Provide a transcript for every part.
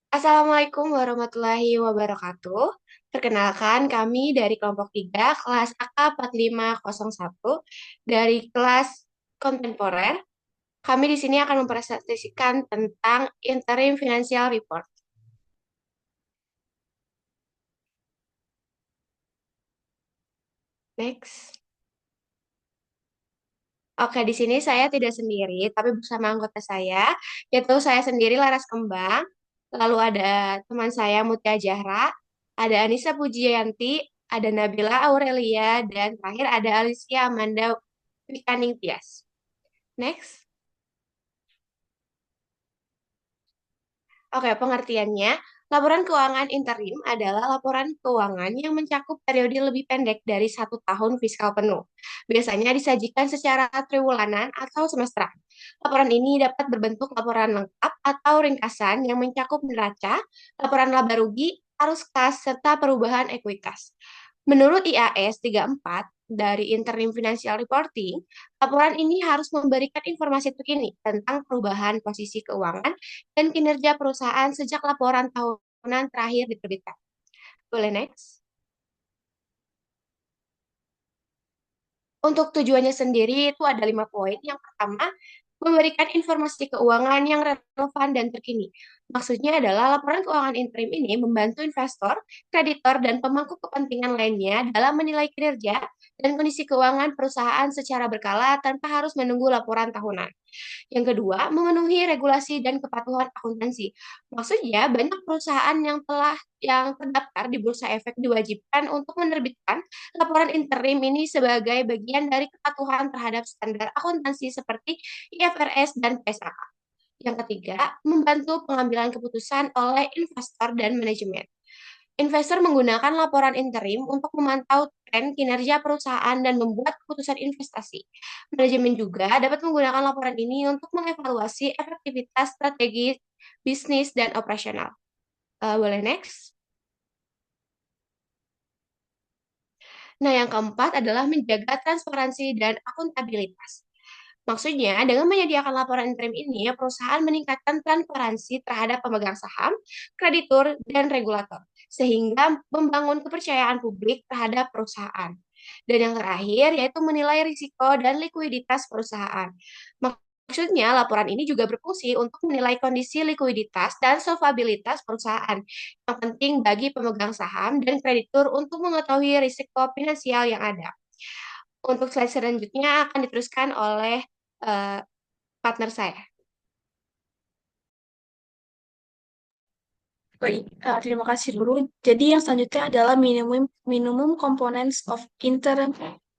Assalamualaikum warahmatullahi wabarakatuh. Perkenalkan, kami dari kelompok 3 kelas AK 4501 dari kelas kontemporer. Kami di sini akan mempresentasikan tentang interim financial report. Next. Oke, di sini saya tidak sendiri, tapi bersama anggota saya, yaitu saya sendiri Laras Kembang, lalu ada teman saya Mutia Jahra, ada Anissa Pujianti, ada Nabila Aurelia, dan terakhir ada Alicia Amanda Wikaning Tias. Next. Oke, pengertiannya, laporan keuangan interim adalah laporan keuangan yang mencakup periode lebih pendek dari 1 tahun fiskal penuh. Biasanya disajikan secara triwulanan atau semesteran. Laporan ini dapat berbentuk laporan lengkap atau ringkasan yang mencakup neraca, laporan laba rugi, arus kas, serta perubahan ekuitas. Menurut IAS 34 dari Interim Financial Reporting, laporan ini harus memberikan informasi terkini tentang perubahan posisi keuangan dan kinerja perusahaan sejak laporan tahunan terakhir diterbitkan. Boleh next? Untuk tujuannya sendiri itu ada 5 poin. Yang pertama, memberikan informasi keuangan yang relevan dan terkini. Maksudnya adalah laporan keuangan interim ini membantu investor, kreditor, dan pemangku kepentingan lainnya dalam menilai kinerja dan kondisi keuangan perusahaan secara berkala tanpa harus menunggu laporan tahunan. Yang kedua, memenuhi regulasi dan kepatuhan akuntansi. Maksudnya, banyak perusahaan yang terdaftar di Bursa Efek diwajibkan untuk menerbitkan laporan interim ini sebagai bagian dari kepatuhan terhadap standar akuntansi seperti IFRS dan PSAK. Yang ketiga, membantu pengambilan keputusan oleh investor dan manajemen. Investor menggunakan laporan interim untuk memantau tren kinerja perusahaan dan membuat keputusan investasi. Manajemen juga dapat menggunakan laporan ini untuk mengevaluasi efektivitas strategi bisnis dan operasional. Boleh next? Nah, yang keempat adalah menjaga transparansi dan akuntabilitas. Maksudnya, dengan menyediakan laporan interim ini, perusahaan meningkatkan transparansi terhadap pemegang saham, kreditur, dan regulator, sehingga membangun kepercayaan publik terhadap perusahaan. Dan yang terakhir, yaitu menilai risiko dan likuiditas perusahaan. Maksudnya, laporan ini juga berfungsi untuk menilai kondisi likuiditas dan solvabilitas perusahaan, yang penting bagi pemegang saham dan kreditur untuk mengetahui risiko finansial yang ada. Untuk slide selanjutnya akan diteruskan oleh eh, partner saya. Baik, terima kasih dulu. Jadi yang selanjutnya adalah minimum components of interim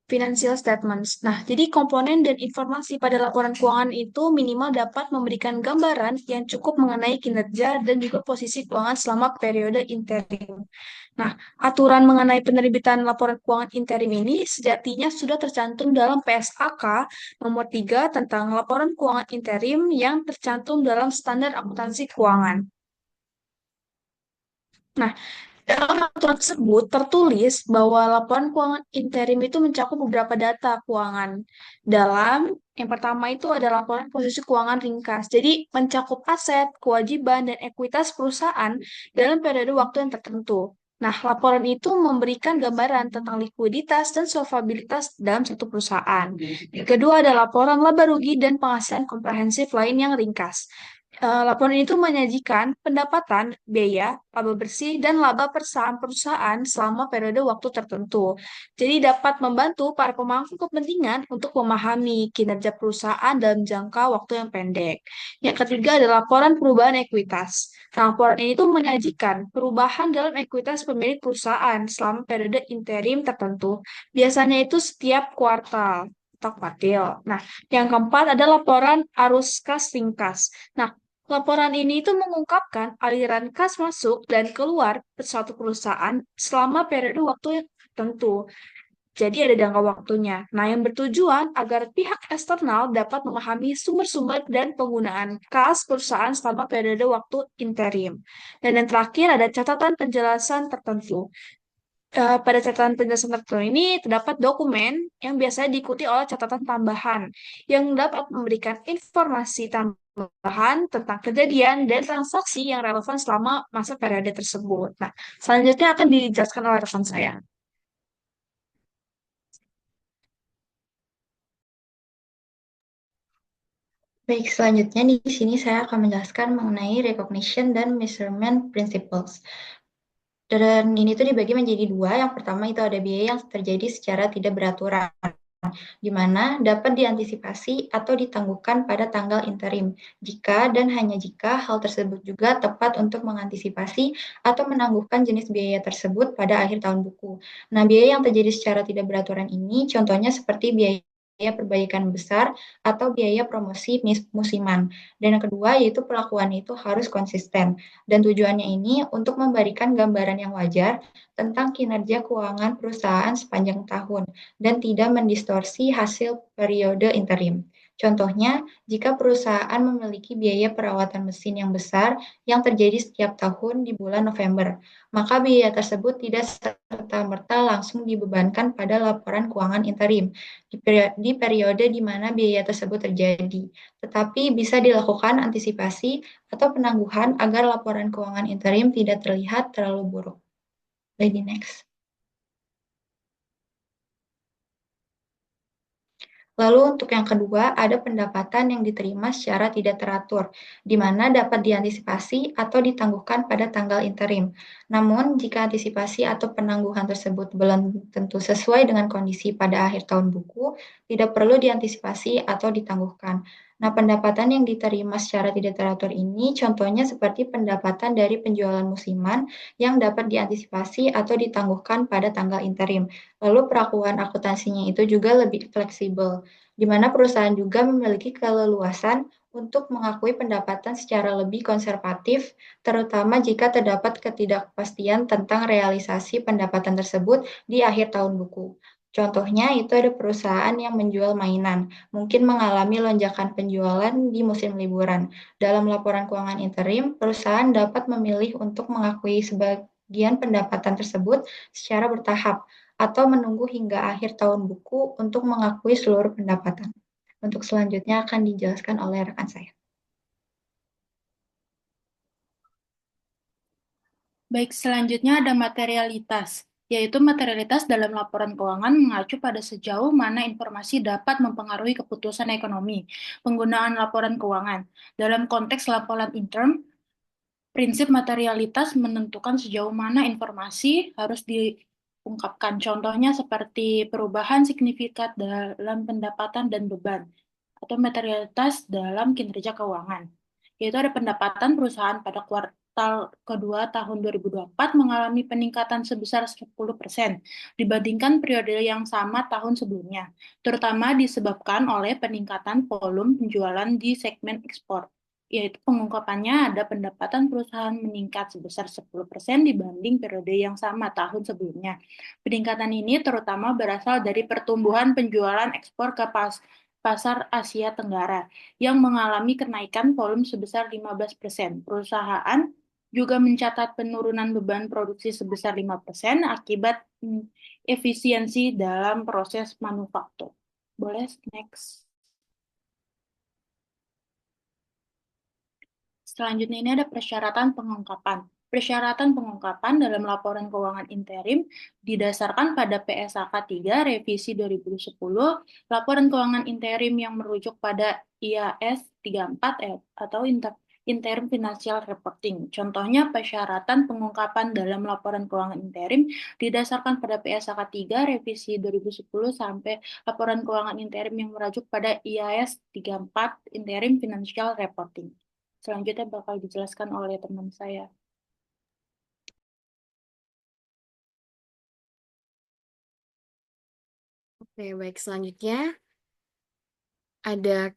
financial statements. Nah, jadi komponen dan informasi pada laporan keuangan itu minimal dapat memberikan gambaran yang cukup mengenai kinerja dan juga posisi keuangan selama periode interim. Nah, aturan mengenai penerbitan laporan keuangan interim ini sejatinya sudah tercantum dalam PSAK nomor 3 tentang laporan keuangan interim yang tercantum dalam standar akuntansi keuangan. Nah, dalam aturan tersebut tertulis bahwa laporan keuangan interim itu mencakup beberapa data keuangan. Yang pertama itu ada laporan posisi keuangan ringkas. Jadi mencakup aset, kewajiban, dan ekuitas perusahaan dalam periode waktu yang tertentu. Nah, laporan itu memberikan gambaran tentang likuiditas dan solvabilitas dalam satu perusahaan. Yang kedua ada laporan laba rugi dan penghasilan komprehensif lain yang ringkas. Laporan itu menyajikan pendapatan, biaya, laba bersih, dan laba perusahaan selama periode waktu tertentu. Jadi dapat membantu para pemangku kepentingan untuk memahami kinerja perusahaan dalam jangka waktu yang pendek. Yang ketiga adalah laporan perubahan ekuitas. Nah, laporan ini tuh menyajikan perubahan dalam ekuitas pemilik perusahaan selama periode interim tertentu. Biasanya itu setiap kuartal atau kuartil. Nah, yang keempat adalah laporan arus kas ringkas. Nah, laporan ini itu mengungkapkan aliran kas masuk dan keluar suatu perusahaan selama periode waktu yang tertentu. Jadi ada jangka waktunya. Nah, yang bertujuan agar pihak eksternal dapat memahami sumber-sumber dan penggunaan kas perusahaan selama periode waktu interim. Dan yang terakhir ada catatan penjelasan tertentu. Pada catatan penjelasan tertentu ini terdapat dokumen yang biasanya diikuti oleh catatan tambahan yang dapat memberikan informasi tambahan tentang kejadian dan transaksi yang relevan selama masa periode tersebut. Nah, selanjutnya akan dijelaskan oleh rekan saya. Baik, selanjutnya di sini saya akan menjelaskan mengenai recognition dan measurement principles. Dan ini tuh dibagi menjadi dua. Yang pertama itu ada biaya yang terjadi secara tidak beraturan, di mana dapat diantisipasi atau ditangguhkan pada tanggal interim, jika dan hanya jika hal tersebut juga tepat untuk mengantisipasi atau menangguhkan jenis biaya tersebut pada akhir tahun buku. Nah, biaya yang terjadi secara tidak beraturan ini contohnya seperti biaya perbaikan besar atau biaya promosi musiman. Dan yang kedua yaitu pelakuan itu harus konsisten. Dan tujuannya ini untuk memberikan gambaran yang wajar tentang kinerja keuangan perusahaan sepanjang tahun dan tidak mendistorsi hasil periode interim. Contohnya, jika perusahaan memiliki biaya perawatan mesin yang besar yang terjadi setiap tahun di bulan November, maka biaya tersebut tidak serta-merta langsung dibebankan pada laporan keuangan interim di periode di mana biaya tersebut terjadi, tetapi bisa dilakukan antisipasi atau penangguhan agar laporan keuangan interim tidak terlihat terlalu buruk. Lady next. Lalu untuk yang kedua, ada pendapatan yang diterima secara tidak teratur, di mana dapat diantisipasi atau ditangguhkan pada tanggal interim. Namun, jika antisipasi atau penangguhan tersebut belum tentu sesuai dengan kondisi pada akhir tahun buku, tidak perlu diantisipasi atau ditangguhkan. Nah, pendapatan yang diterima secara tidak teratur ini contohnya seperti pendapatan dari penjualan musiman yang dapat diantisipasi atau ditangguhkan pada tanggal interim. Lalu perakuan akuntansinya itu juga lebih fleksibel, di mana perusahaan juga memiliki keleluasan untuk mengakui pendapatan secara lebih konservatif, terutama jika terdapat ketidakpastian tentang realisasi pendapatan tersebut di akhir tahun buku. Contohnya itu ada perusahaan yang menjual mainan, mungkin mengalami lonjakan penjualan di musim liburan. Dalam laporan keuangan interim, perusahaan dapat memilih untuk mengakui sebagian pendapatan tersebut secara bertahap atau menunggu hingga akhir tahun buku untuk mengakui seluruh pendapatan. Untuk selanjutnya akan dijelaskan oleh rekan saya. Baik, selanjutnya ada materialitas, yaitu materialitas dalam laporan keuangan mengacu pada sejauh mana informasi dapat mempengaruhi keputusan ekonomi. Penggunaan laporan keuangan. Dalam konteks laporan interim, prinsip materialitas menentukan sejauh mana informasi harus diungkapkan. Contohnya seperti perubahan signifikan dalam pendapatan dan beban, atau materialitas dalam kinerja keuangan, yaitu ada pendapatan perusahaan pada kuartal kedua tahun 2024 mengalami peningkatan sebesar 10% dibandingkan periode yang sama tahun sebelumnya, terutama disebabkan oleh peningkatan volume penjualan di segmen ekspor, yaitu pengungkapannya ada pendapatan perusahaan meningkat sebesar 10% dibanding periode yang sama tahun sebelumnya. Peningkatan ini terutama berasal dari pertumbuhan penjualan ekspor ke pasar Asia Tenggara yang mengalami kenaikan volume sebesar 15%. Perusahaan juga mencatat penurunan beban produksi sebesar 5% akibat efisiensi dalam proses manufaktur. Boleh next. Selanjutnya ini ada persyaratan pengungkapan. Persyaratan pengungkapan dalam laporan keuangan interim didasarkan pada PSAK 3 revisi 2010, laporan keuangan interim yang merujuk pada IAS 34 atau Interim Financial Reporting. Contohnya persyaratan pengungkapan dalam laporan keuangan interim didasarkan pada PSAK 3 revisi 2010 sampai laporan keuangan interim yang merujuk pada IAS 34 Interim Financial Reporting. Selanjutnya bakal dijelaskan oleh teman saya. Oke, baik. Selanjutnya ada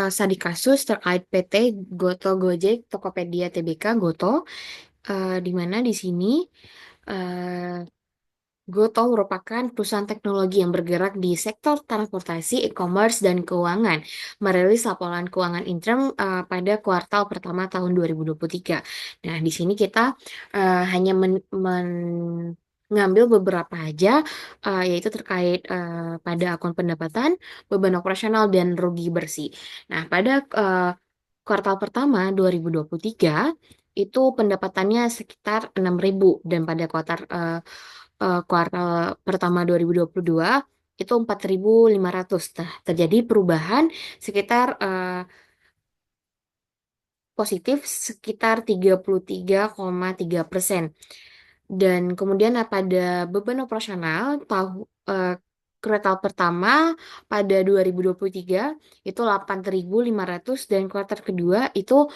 studi kasus terkait PT Goto Gojek Tokopedia Tbk Goto, di mana di sini eh, Goto merupakan perusahaan teknologi yang bergerak di sektor transportasi, e-commerce, dan keuangan, merilis laporan keuangan interim pada kuartal pertama tahun 2023. Nah, di sini kita hanya ngambil beberapa aja, yaitu terkait pada akun pendapatan, beban operasional, dan rugi bersih. Nah, pada kuartal pertama 2023 itu pendapatannya sekitar 6.000 dan pada kuartal pertama 2022 itu 4.500. Nah, terjadi perubahan sekitar positif sekitar 33,3%. Dan kemudian pada beban operasional kuartal pertama pada 2023 itu 8.500 dan kuartal kedua itu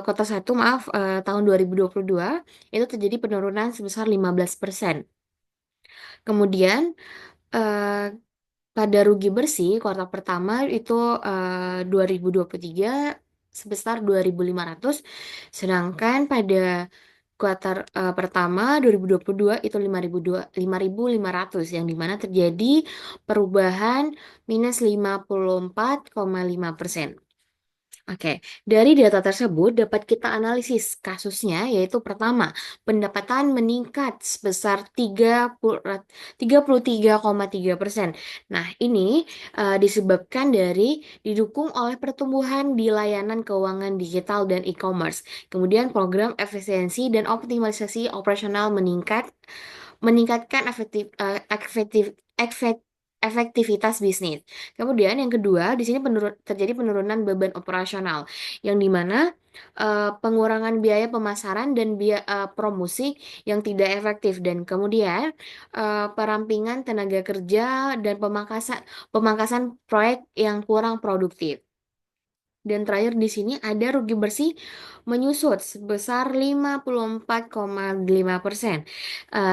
kuartal satu maaf tahun 2022 itu terjadi penurunan sebesar 15%. Kemudian eh, pada rugi bersih kuartal pertama itu 2023 sebesar 2.500, sedangkan pada kuartal pertama 2022 itu 5.500 yang dimana terjadi perubahan minus 54,5%. Oke, dari data tersebut dapat kita analisis kasusnya, yaitu pertama, pendapatan meningkat sebesar 33,3%. Nah, ini disebabkan dari didukung oleh pertumbuhan di layanan keuangan digital dan e-commerce. Kemudian program efisiensi dan optimalisasi operasional meningkatkan efektivitas bisnis. Kemudian yang kedua, di sini terjadi penurunan beban operasional, yang dimana pengurangan biaya pemasaran dan biaya promosi yang tidak efektif, dan kemudian perampingan tenaga kerja dan pemangkasan proyek yang kurang produktif. Dan terakhir di sini ada rugi bersih menyusut sebesar 54,5%.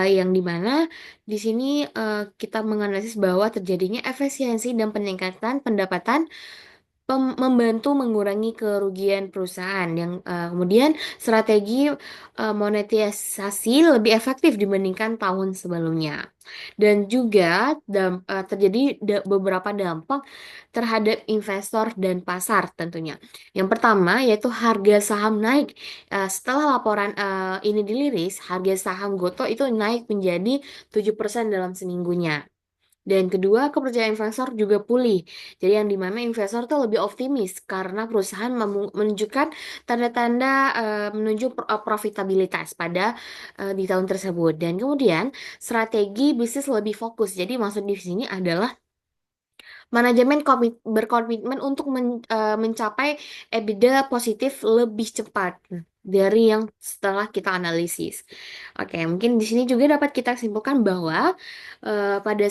Yang dimana di sini kita menganalisis bahwa terjadinya efisiensi dan peningkatan pendapatan membantu mengurangi kerugian perusahaan, yang kemudian strategi monetisasi lebih efektif dibandingkan tahun sebelumnya. Dan juga terjadi beberapa dampak terhadap investor dan pasar tentunya. Yang pertama yaitu harga saham naik. Setelah laporan ini dirilis, harga saham Gotoh itu naik menjadi 7% dalam seminggunya. Dan kedua, kepercayaan investor juga pulih. Jadi yang dimana investor tuh lebih optimis karena perusahaan menunjukkan tanda-tanda menuju profitabilitas pada di tahun tersebut. Dan kemudian strategi bisnis lebih fokus. Jadi maksud di sini adalah manajemen berkomitmen untuk mencapai EBITDA positif lebih cepat dari yang setelah kita analisis. Oke, mungkin di sini juga dapat kita simpulkan bahwa pada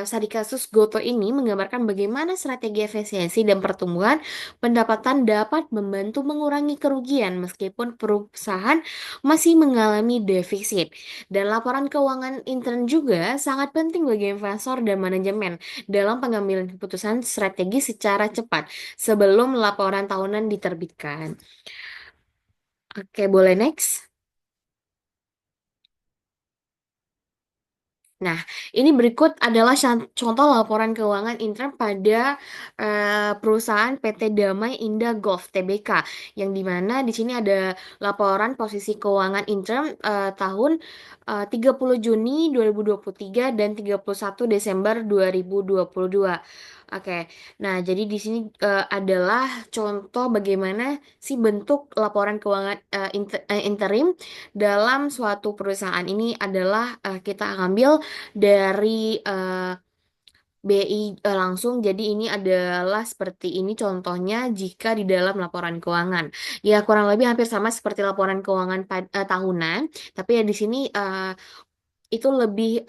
studi kasus Gotoh ini menggambarkan bagaimana strategi efisiensi dan pertumbuhan pendapatan dapat membantu mengurangi kerugian meskipun perusahaan masih mengalami defisit. Dan laporan keuangan intern juga sangat penting bagi investor dan manajemen dalam pengambilan keputusan strategi secara cepat sebelum laporan tahunan diterbitkan. Oke, boleh next. Nah, ini berikut adalah contoh laporan keuangan intern pada perusahaan PT Damai Indah Golf Tbk, yang dimana di sini ada laporan posisi keuangan intern tahun 30 Juni 2023 dan 31 Desember 2022. Oke, nah jadi di sini adalah contoh bagaimana sih bentuk laporan keuangan interim dalam suatu perusahaan. Ini adalah kita ambil dari BI langsung. Jadi ini adalah seperti ini contohnya jika di dalam laporan keuangan. Ya kurang lebih hampir sama seperti laporan keuangan tahunan, tapi ya di sini itu lebih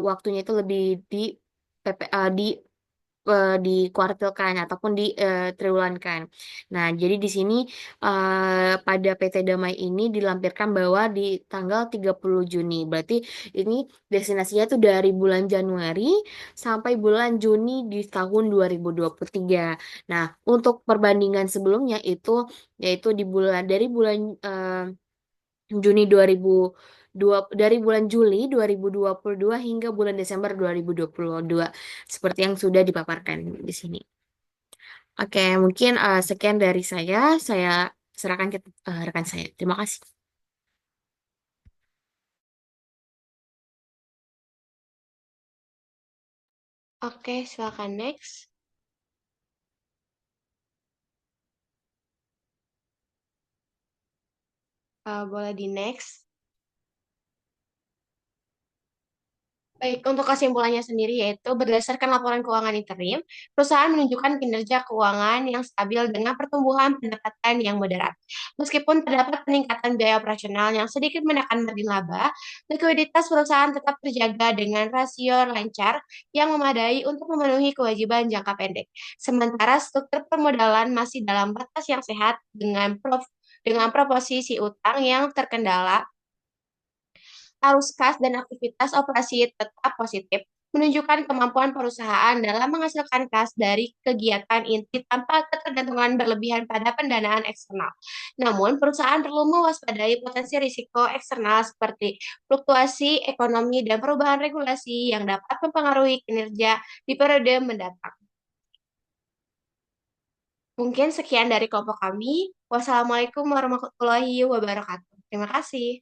waktunya itu lebih di dikuartilkan ataupun di triwulankan. Nah, jadi di sini pada PT Damai ini dilampirkan bahwa di tanggal 30 Juni. Berarti ini destinasinya itu dari bulan Januari sampai bulan Juni di tahun 2023. Nah, untuk perbandingan sebelumnya itu yaitu dari bulan Juni 2002, dari bulan Juli 2022 hingga bulan Desember 2022, seperti yang sudah dipaparkan di sini. Oke, mungkin sekian dari saya serahkan ke rekan saya. Terima kasih. Oke, silakan next. Boleh di next. Baik, untuk kesimpulannya sendiri yaitu berdasarkan laporan keuangan interim, perusahaan menunjukkan kinerja keuangan yang stabil dengan pertumbuhan pendapatan yang moderat. Meskipun terdapat peningkatan biaya operasional yang sedikit menekan margin laba, likuiditas perusahaan tetap terjaga dengan rasio lancar yang memadai untuk memenuhi kewajiban jangka pendek. Sementara struktur permodalan masih dalam batas yang sehat dengan proposisi utang yang terkendala, arus kas dan aktivitas operasi tetap positif, menunjukkan kemampuan perusahaan dalam menghasilkan kas dari kegiatan inti tanpa ketergantungan berlebihan pada pendanaan eksternal. Namun, perusahaan perlu mewaspadai potensi risiko eksternal seperti fluktuasi ekonomi dan perubahan regulasi yang dapat mempengaruhi kinerja di periode mendatang. Mungkin sekian dari kelompok kami. Wassalamualaikum warahmatullahi wabarakatuh. Terima kasih.